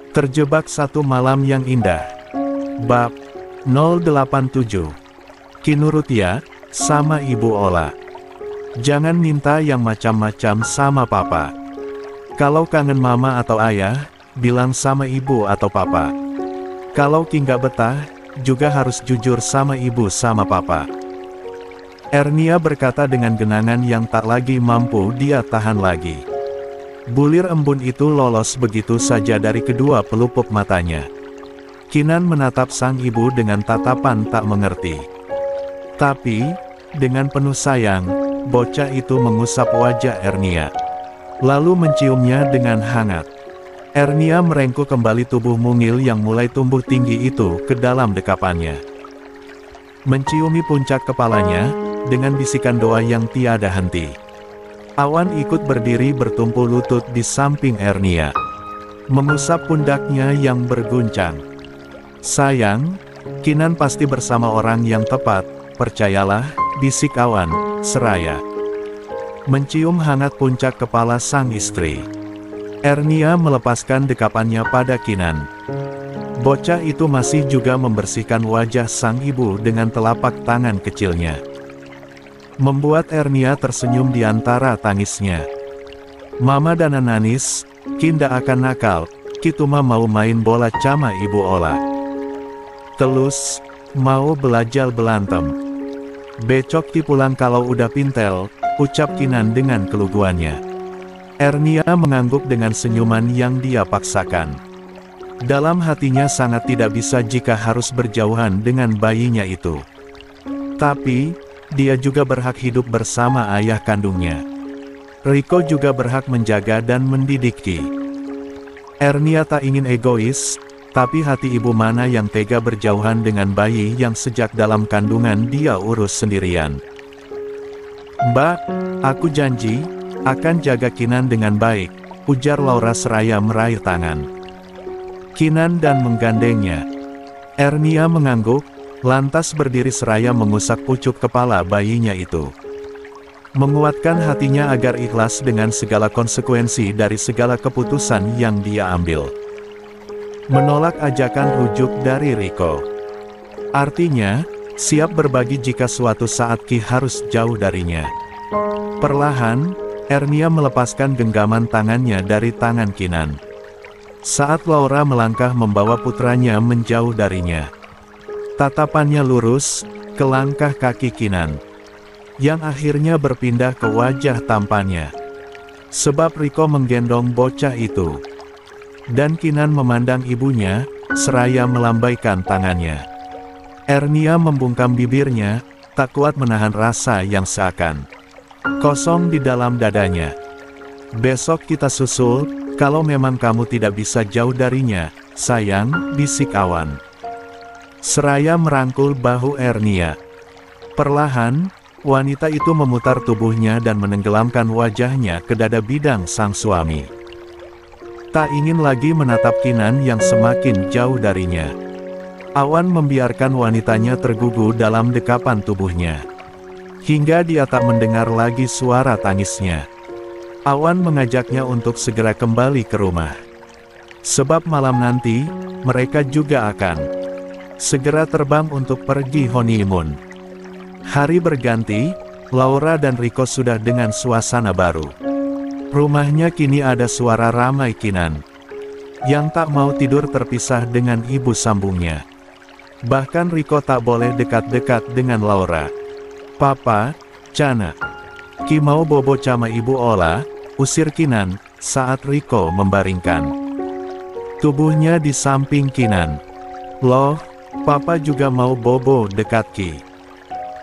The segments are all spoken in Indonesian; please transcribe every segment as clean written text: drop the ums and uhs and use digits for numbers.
Terjebak satu malam yang indah. Bab 087. Kinurut ya, sama Ibu Ola. Jangan minta yang macam-macam sama papa. Kalau kangen mama atau ayah, bilang sama ibu atau papa. Kalau Ki nggak betah, juga harus jujur sama ibu sama papa. Ernia berkata dengan genangan yang tak lagi mampu dia tahan lagi. Bulir embun itu lolos begitu saja dari kedua pelupuk matanya. Kinan menatap sang ibu dengan tatapan tak mengerti. Tapi, dengan penuh sayang, bocah itu mengusap wajah Ernia. Lalu menciumnya dengan hangat. Ernia merengkuh kembali tubuh mungil yang mulai tumbuh tinggi itu ke dalam dekapannya. Menciumi puncak kepalanya, dengan bisikan doa yang tiada henti. Awan ikut berdiri bertumpu lutut di samping Ernia. Mengusap pundaknya yang berguncang. Sayang, Kinan pasti bersama orang yang tepat, percayalah, bisik Awan, seraya. Mencium hangat puncak kepala sang istri. Ernia melepaskan dekapannya pada Kinan. Bocah itu masih juga membersihkan wajah sang ibu dengan telapak tangan kecilnya. Membuat Ernia tersenyum di antara tangisnya. Mama dan Nanis, Kinda akan nakal, Kituma mau main bola cama Ibu Ola. Telus, mau belajar belantem. Becok Ki pulang kalau udah pintel, ucap Kinan dengan keluguannya. Ernia mengangguk dengan senyuman yang dia paksakan. Dalam hatinya sangat tidak bisa jika harus berjauhan dengan bayinya itu. Tapi, dia juga berhak hidup bersama ayah kandungnya. Riko juga berhak menjaga dan mendidik Ki. Ernia tak ingin egois, tapi hati ibu mana yang tega berjauhan dengan bayi yang sejak dalam kandungan dia urus sendirian. Mbak, aku janji, akan jaga Kinan dengan baik, ujar Laura seraya meraih tangan Kinan dan menggandengnya. Ernia mengangguk, lantas berdiri seraya mengusap pucuk kepala bayinya itu. Menguatkan hatinya agar ikhlas dengan segala konsekuensi dari segala keputusan yang dia ambil. Menolak ajakan rujuk dari Riko. Artinya, siap berbagi jika suatu saat Ki harus jauh darinya. Perlahan, Ernia melepaskan genggaman tangannya dari tangan Kinan. Saat Laura melangkah membawa putranya menjauh darinya. Tatapannya lurus, ke langkah kaki Kinan. Yang akhirnya berpindah ke wajah tampannya. Sebab Riko menggendong bocah itu. Dan Kinan memandang ibunya, seraya melambaikan tangannya. Ernia membungkam bibirnya, tak kuat menahan rasa yang seakan kosong di dalam dadanya. Besok kita susul, kalau memang kamu tidak bisa jauh darinya, sayang, bisik Awan. Seraya merangkul bahu Ernia. Perlahan, wanita itu memutar tubuhnya dan menenggelamkan wajahnya ke dada bidang sang suami. Tak ingin lagi menatap Kinan yang semakin jauh darinya. Awan membiarkan wanitanya tergugu dalam dekapan tubuhnya. Hingga dia tak mendengar lagi suara tangisnya. Awan mengajaknya untuk segera kembali ke rumah. Sebab malam nanti, mereka juga akan segera terbang untuk pergi honeymoon. Hari berganti, Laura dan Riko sudah dengan suasana baru. Rumahnya kini ada suara ramai Kinan. Yang tak mau tidur terpisah dengan ibu sambungnya. Bahkan Riko tak boleh dekat-dekat dengan Laura. Papa, Cana. Ki mau bobo cama Ibu Ola, usir Kinan, saat Riko membaringkan tubuhnya di samping Kinan. Loh, Papa juga mau bobo dekat Ki.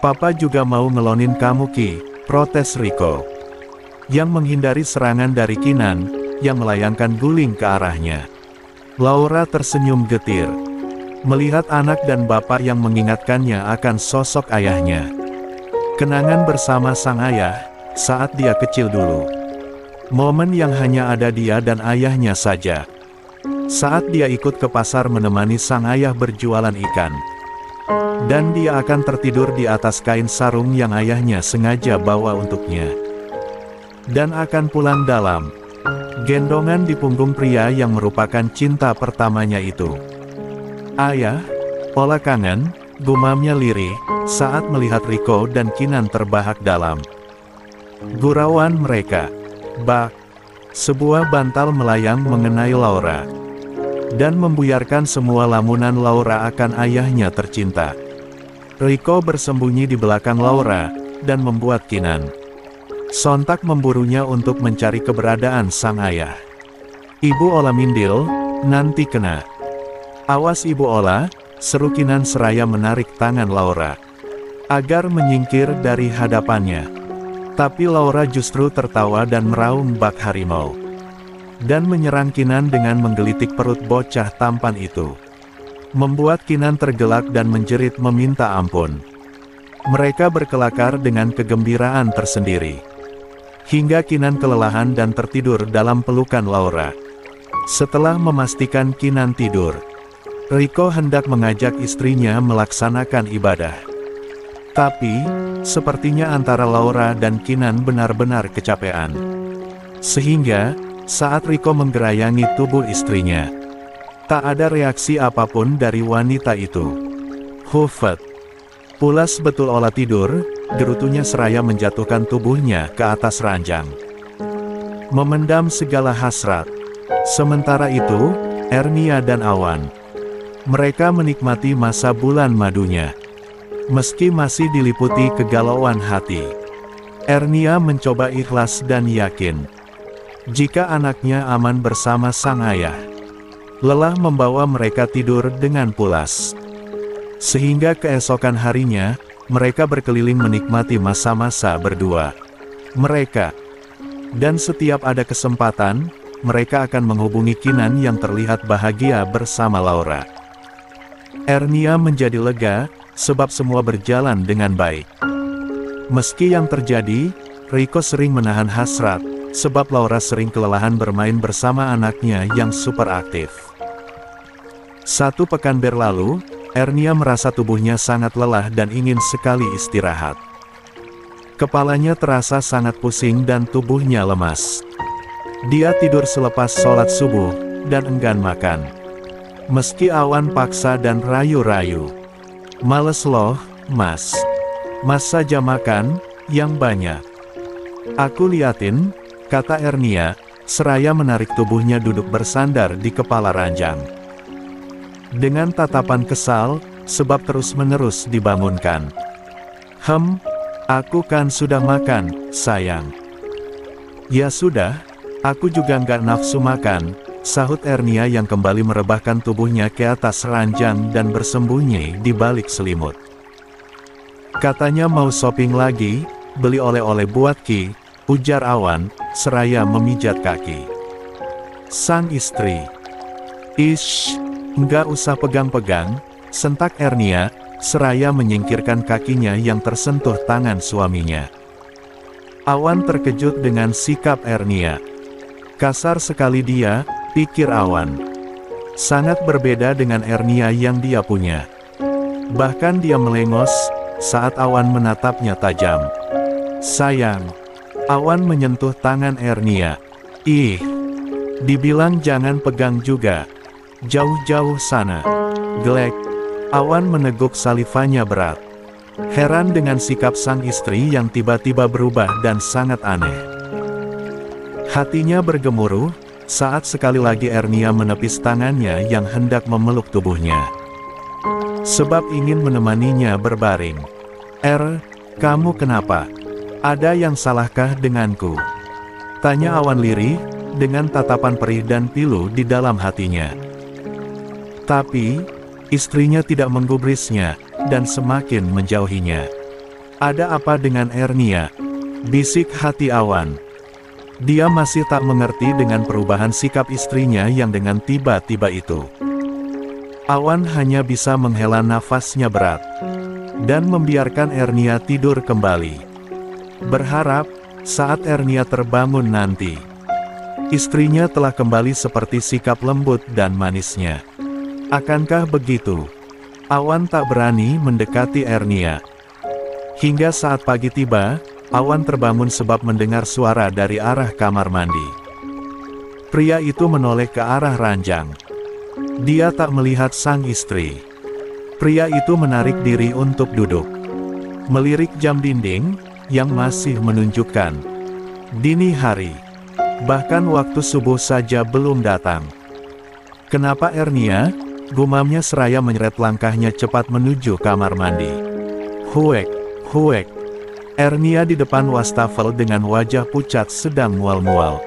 Papa juga mau ngelonin kamu Ki, protes Riko. Yang menghindari serangan dari Kinan, yang melayangkan guling ke arahnya. Laura tersenyum getir. Melihat anak dan bapak yang mengingatkannya akan sosok ayahnya. Kenangan bersama sang ayah, saat dia kecil dulu. Momen yang hanya ada dia dan ayahnya saja. Saat dia ikut ke pasar menemani sang ayah berjualan ikan. Dan dia akan tertidur di atas kain sarung yang ayahnya sengaja bawa untuknya. Dan akan pulang dalam gendongan di punggung pria yang merupakan cinta pertamanya itu. "Ayah, Ola kangen," gumamnya lirih, saat melihat Rico dan Kinan terbahak dalam gurauan mereka. Bak! Sebuah bantal melayang mengenai Laura, dan membuyarkan semua lamunan Laura akan ayahnya tercinta. Rico bersembunyi di belakang Laura, dan membuat Kinan sontak memburunya untuk mencari keberadaan sang ayah. "Ibu Ola mindil, nanti kena." "Awas Ibu Ola," seru Kinan seraya menarik tangan Laura agar menyingkir dari hadapannya. Tapi Laura justru tertawa dan meraung bak harimau, dan menyerang Kinan dengan menggelitik perut bocah tampan itu, membuat Kinan tergelak dan menjerit meminta ampun. Mereka berkelakar dengan kegembiraan tersendiri, hingga Kinan kelelahan dan tertidur dalam pelukan Laura. Setelah memastikan Kinan tidur, Rico hendak mengajak istrinya melaksanakan ibadah. Tapi, sepertinya antara Laura dan Kinan benar-benar kecapean. Sehingga, saat Rico menggerayangi tubuh istrinya, tak ada reaksi apapun dari wanita itu. "Hufet. Pulas betul Ola tidur," gerutunya seraya menjatuhkan tubuhnya ke atas ranjang, memendam segala hasrat. Sementara itu, Ernia dan Awan, mereka menikmati masa bulan madunya. Meski masih diliputi kegalauan hati, Ernia mencoba ikhlas dan yakin jika anaknya aman bersama sang ayah. Lelah membawa mereka tidur dengan pulas, sehingga keesokan harinya, mereka berkeliling menikmati masa-masa berdua mereka. Dan setiap ada kesempatan, mereka akan menghubungi Kinan yang terlihat bahagia bersama Laura. Ernia menjadi lega, sebab semua berjalan dengan baik. Meski yang terjadi, Rico sering menahan hasrat, sebab Laura sering kelelahan bermain bersama anaknya yang super aktif. 1 pekan berlalu, Ernia merasa tubuhnya sangat lelah dan ingin sekali istirahat. Kepalanya terasa sangat pusing dan tubuhnya lemas. Dia tidur selepas sholat subuh, dan enggan makan. Meski Awan paksa dan rayu-rayu. "Males loh, Mas. Mas saja makan, yang banyak." "Aku liatin," kata Ernia, seraya menarik tubuhnya duduk bersandar di kepala ranjang. Dengan tatapan kesal, sebab terus-menerus dibangunkan. Aku kan sudah makan, sayang." "Ya sudah, aku juga nggak nafsu makan," sahut Ernia yang kembali merebahkan tubuhnya ke atas ranjang dan bersembunyi di balik selimut. "Katanya mau shopping lagi, beli oleh-oleh buat Ki," ujar Awan, seraya memijat kaki sang istri. "Ish, nggak usah pegang-pegang," sentak Ernia, seraya menyingkirkan kakinya yang tersentuh tangan suaminya. Awan terkejut dengan sikap Ernia. Kasar sekali dia, pikir Awan. Sangat berbeda dengan Ernia yang dia punya. Bahkan dia melengos, saat Awan menatapnya tajam. "Sayang." Awan menyentuh tangan Ernia. "Ih, dibilang jangan pegang juga. Jauh-jauh sana." Glek. Awan meneguk salivanya berat. Heran dengan sikap sang istri yang tiba-tiba berubah dan sangat aneh. Hatinya bergemuruh, saat sekali lagi Ernia menepis tangannya yang hendak memeluk tubuhnya. Sebab ingin menemaninya berbaring. Kamu kenapa? Ada yang salahkah denganku?" tanya Awan lirih, dengan tatapan perih dan pilu di dalam hatinya. Tapi, istrinya tidak menggubrisnya, dan semakin menjauhinya. "Ada apa dengan Ernia?" bisik hati Awan. Dia masih tak mengerti dengan perubahan sikap istrinya yang dengan tiba-tiba itu. Awan hanya bisa menghela nafasnya berat, dan membiarkan Ernia tidur kembali. Berharap, saat Ernia terbangun nanti, istrinya telah kembali seperti sikap lembut dan manisnya. Akankah begitu? Awan tak berani mendekati Ernia. Hingga saat pagi tiba, Awan terbangun sebab mendengar suara dari arah kamar mandi. Pria itu menoleh ke arah ranjang. Dia tak melihat sang istri. Pria itu menarik diri untuk duduk. Melirik jam dinding, yang masih menunjukkan dini hari. Bahkan waktu subuh saja belum datang. "Kenapa Ernia?" gumamnya seraya menyeret langkahnya cepat menuju kamar mandi. Huek, huek. Ernia di depan wastafel dengan wajah pucat sedang mual-mual.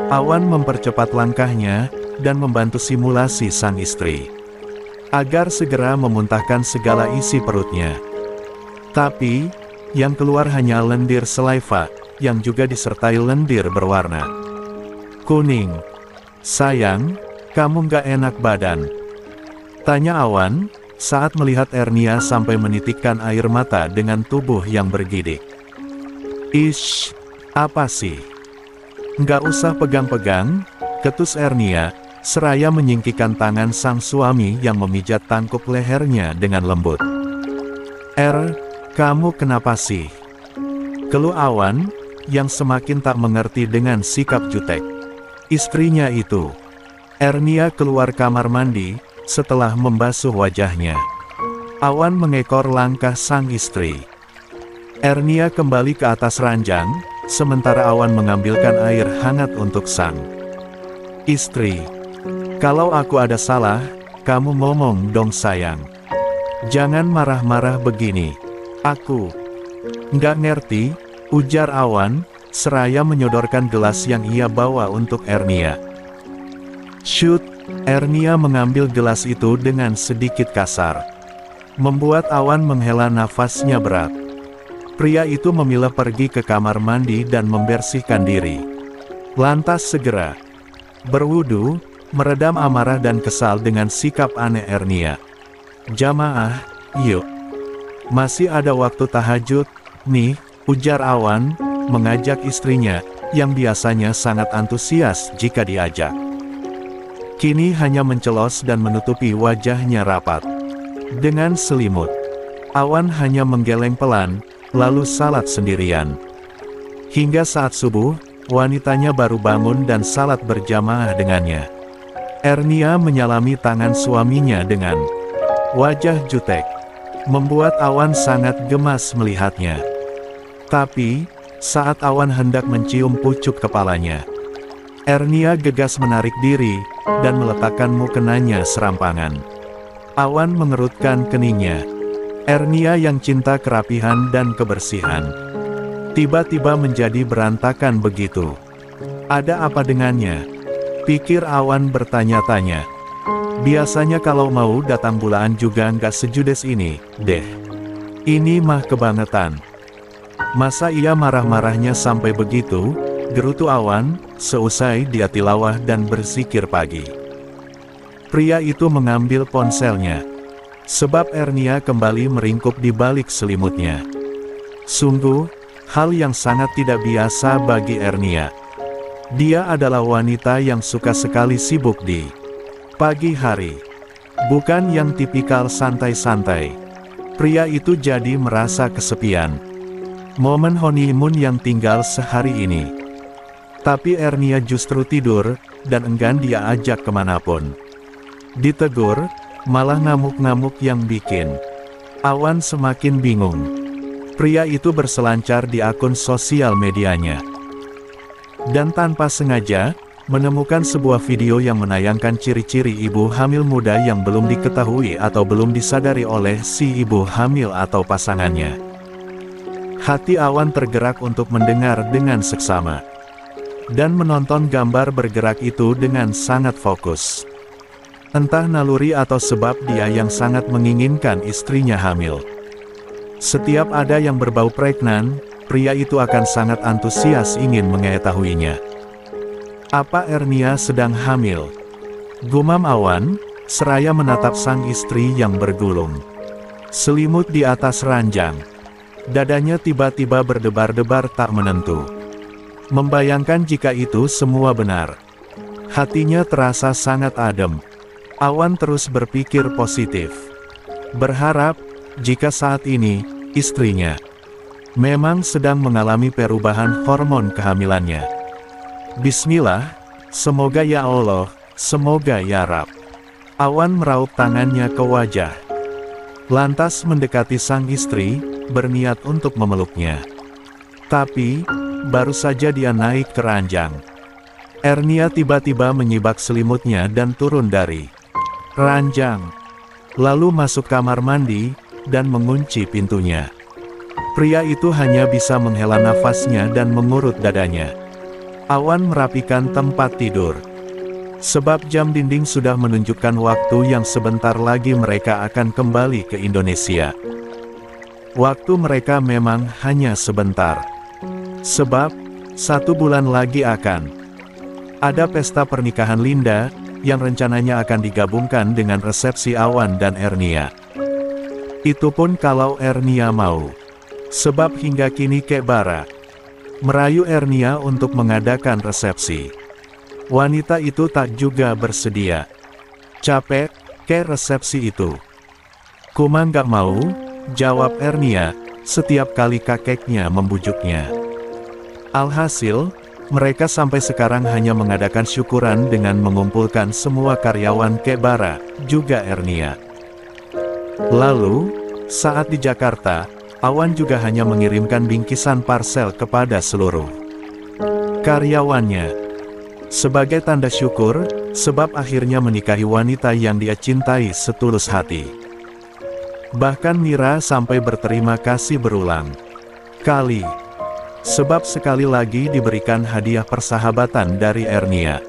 Awan mempercepat langkahnya, dan membantu simulasi sang istri. Agar segera memuntahkan segala isi perutnya. Tapi, yang keluar hanya lendir selaiva, yang juga disertai lendir berwarna kuning. "Sayang, kamu gak enak badan?" tanya Awan, saat melihat Ernia sampai menitikkan air mata dengan tubuh yang bergidik. "Ish, apa sih? Nggak usah pegang-pegang," ketus Ernia, seraya menyingkirkan tangan sang suami yang memijat tangkup lehernya dengan lembut. Kamu kenapa sih?" keluh Awan, yang semakin tak mengerti dengan sikap jutek istrinya itu. Ernia keluar kamar mandi, setelah membasuh wajahnya. Awan mengekor langkah sang istri. Ernia kembali ke atas ranjang, sementara Awan mengambilkan air hangat untuk sang istri. "Kalau aku ada salah, kamu ngomong dong sayang. Jangan marah-marah begini. Aku nggak ngerti," ujar Awan, seraya menyodorkan gelas yang ia bawa untuk Ernia. "Shoot!" Ernia mengambil gelas itu dengan sedikit kasar. Membuat Awan menghela nafasnya berat. Pria itu memilah pergi ke kamar mandi dan membersihkan diri. Lantas segera berwudu, meredam amarah dan kesal dengan sikap aneh Ernia. "Jamaah, yuk. Masih ada waktu tahajud, nih," ujar Awan, mengajak istrinya, yang biasanya sangat antusias jika diajak. Kini hanya mencelos dan menutupi wajahnya rapat dengan selimut. Awan hanya menggeleng pelan, lalu salat sendirian. Hingga saat subuh, wanitanya baru bangun dan salat berjamaah dengannya. Ernia menyalami tangan suaminya dengan wajah jutek. Membuat Awan sangat gemas melihatnya. Tapi, saat Awan hendak mencium pucuk kepalanya, Ernia gegas menarik diri, dan meletakkan mukenanya serampangan. Awan mengerutkan keningnya. Ernia yang cinta kerapihan dan kebersihan, tiba-tiba menjadi berantakan begitu. Ada apa dengannya? Pikir Awan bertanya-tanya. Biasanya kalau mau datang bulan juga nggak sejudes ini, deh. Ini mah kebangetan. Masa ia marah-marahnya sampai begitu? Gerutu Awan, seusai dia tilawah dan berzikir pagi. Pria itu mengambil ponselnya. Sebab Ernia kembali meringkuk di balik selimutnya. Sungguh, hal yang sangat tidak biasa bagi Ernia. Dia adalah wanita yang suka sekali sibuk di pagi hari. Bukan yang tipikal santai-santai. Pria itu jadi merasa kesepian. Momen honeymoon yang tinggal sehari ini. Tapi Ernia justru tidur, dan enggan dia ajak kemanapun. Ditegur, malah ngamuk-ngamuk yang bikin Awan semakin bingung. Pria itu berselancar di akun sosial medianya. Dan tanpa sengaja, menemukan sebuah video yang menayangkan ciri-ciri ibu hamil muda yang belum diketahui atau belum disadari oleh si ibu hamil atau pasangannya. Hati Awan tergerak untuk mendengar dengan seksama. Dan menonton gambar bergerak itu dengan sangat fokus. Entah naluri atau sebab dia yang sangat menginginkan istrinya hamil. Setiap ada yang berbau pregnan, pria itu akan sangat antusias ingin mengetahuinya. Apa Ernia sedang hamil? Gumam Awan, seraya menatap sang istri yang bergulung selimut di atas ranjang. Dadanya tiba-tiba berdebar-debar tak menentu. Membayangkan jika itu semua benar. Hatinya terasa sangat adem. Awan terus berpikir positif. Berharap, jika saat ini, istrinya memang sedang mengalami perubahan hormon kehamilannya. Bismillah, Semoga ya Allah, semoga ya Rab. Awan meraup tangannya ke wajah. Lantas mendekati sang istri, berniat untuk memeluknya. Tapi, baru saja dia naik ke ranjang. Ernia tiba-tiba menyibak selimutnya dan turun dari ranjang. Lalu masuk kamar mandi, dan mengunci pintunya. Pria itu hanya bisa menghela nafasnya dan mengurut dadanya. Awan merapikan tempat tidur. Sebab jam dinding sudah menunjukkan waktu yang sebentar lagi mereka akan kembali ke Indonesia. Waktu mereka memang hanya sebentar. Sebab, 1 bulan lagi akan ada pesta pernikahan Linda, yang rencananya akan digabungkan dengan resepsi Awan dan Ernia. Itu pun kalau Ernia mau. Sebab hingga kini Kek Bara merayu Ernia untuk mengadakan resepsi. Wanita itu tak juga bersedia. Capek, Kek resepsi itu. Kuma nggak mau, jawab Ernia, setiap kali kakeknya membujuknya. Alhasil, mereka sampai sekarang hanya mengadakan syukuran dengan mengumpulkan semua karyawan Kek Bara, juga Ernia. Lalu, saat di Jakarta, Awan juga hanya mengirimkan bingkisan parsel kepada seluruh karyawannya. Sebagai tanda syukur, sebab akhirnya menikahi wanita yang dia cintai setulus hati. Bahkan Mira sampai berterima kasih berulang kali. Sebab sekali lagi diberikan hadiah persahabatan dari Ernia.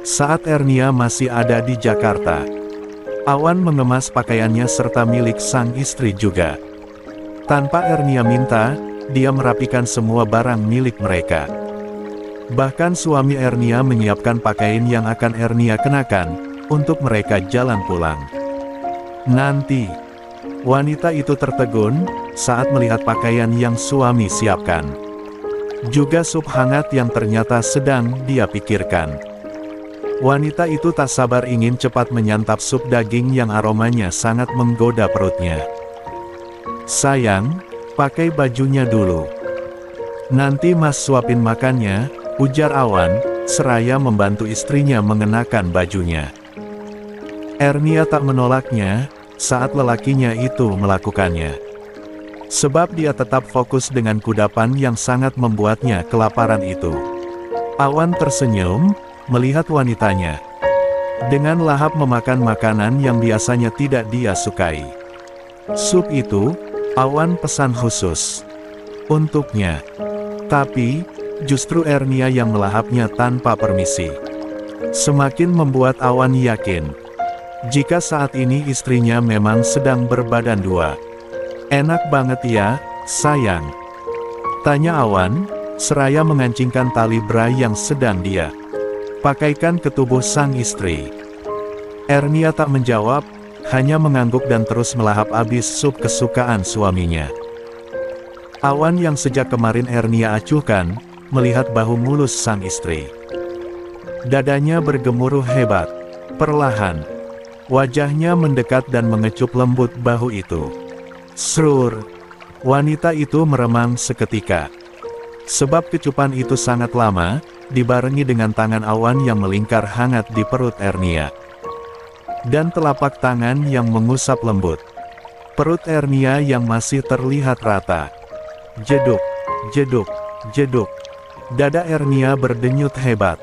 Saat Ernia masih ada di Jakarta, Awan mengemas pakaiannya serta milik sang istri juga. Tanpa Ernia minta, dia merapikan semua barang milik mereka. Bahkan suami Ernia menyiapkan pakaian yang akan Ernia kenakan, untuk mereka jalan pulang. Nanti, wanita itu tertegun, saat melihat pakaian yang suami siapkan. Juga sup hangat yang ternyata sedang dia pikirkan. Wanita itu tak sabar ingin cepat menyantap sup daging yang aromanya sangat menggoda perutnya. Sayang, pakai bajunya dulu. Nanti mas suapin makannya, ujar Awan, seraya membantu istrinya mengenakan bajunya. Ernia tak menolaknya, saat lelakinya itu melakukannya. Sebab dia tetap fokus dengan kudapan yang sangat membuatnya kelaparan itu. Awan tersenyum, melihat wanitanya. Dengan lahap memakan makanan yang biasanya tidak dia sukai. Sup itu, Awan pesan khusus untuknya. Tapi, justru Ernia yang melahapnya tanpa permisi. Semakin membuat Awan yakin, jika saat ini istrinya memang sedang berbadan dua. Enak banget ya, sayang? Tanya Awan, seraya mengancingkan tali bra yang sedang dia pakaikan ke tubuh sang istri. Ernia tak menjawab, hanya mengangguk dan terus melahap habis sup kesukaan suaminya. Awan yang sejak kemarin Ernia acuhkan, melihat bahu mulus sang istri. Dadanya bergemuruh hebat. Perlahan, wajahnya mendekat dan mengecup lembut bahu itu. Srur, wanita itu meremang seketika. Sebab kecupan itu sangat lama, dibarengi dengan tangan Awan yang melingkar hangat di perut Ernia. Dan telapak tangan yang mengusap lembut perut Ernia yang masih terlihat rata. Jeduk, jeduk, jeduk. Dada Ernia berdenyut hebat.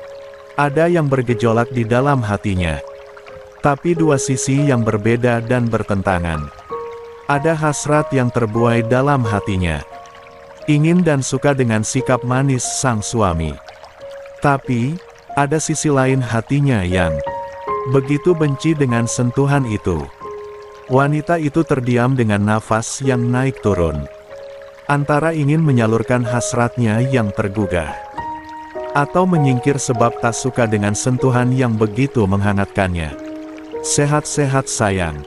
Ada yang bergejolak di dalam hatinya. Tapi dua sisi yang berbeda dan bertentangan. Ada hasrat yang terbuai dalam hatinya. Ingin dan suka dengan sikap manis sang suami. Tapi, ada sisi lain hatinya yang begitu benci dengan sentuhan itu. Wanita itu terdiam dengan nafas yang naik turun. Antara ingin menyalurkan hasratnya yang tergugah, atau menyingkir sebab tak suka dengan sentuhan yang begitu menghangatkannya. Sehat-sehat sayang.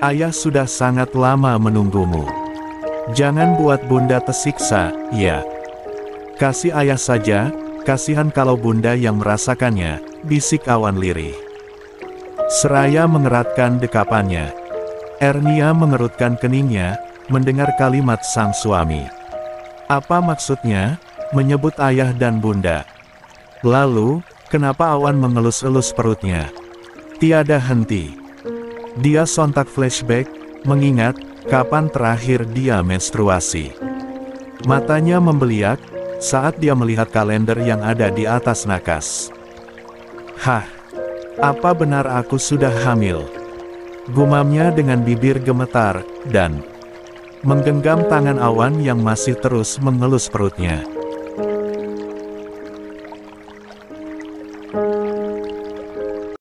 Ayah sudah sangat lama menunggumu. Jangan buat bunda tersiksa, ya. Kasih ayah saja, kasihan kalau bunda yang merasakannya, bisik Awan lirih. Seraya mengeratkan dekapannya. Ernia mengerutkan keningnya, mendengar kalimat sang suami. Apa maksudnya, menyebut ayah dan bunda? Lalu, Kenapa Awan mengelus-elus perutnya? Tiada henti. Dia sontak flashback, mengingat kapan terakhir dia menstruasi. Matanya membeliak saat dia melihat kalender yang ada di atas nakas. Hah, apa benar aku sudah hamil? Gumamnya dengan bibir gemetar, dan menggenggam tangan Awan yang masih terus mengelus perutnya.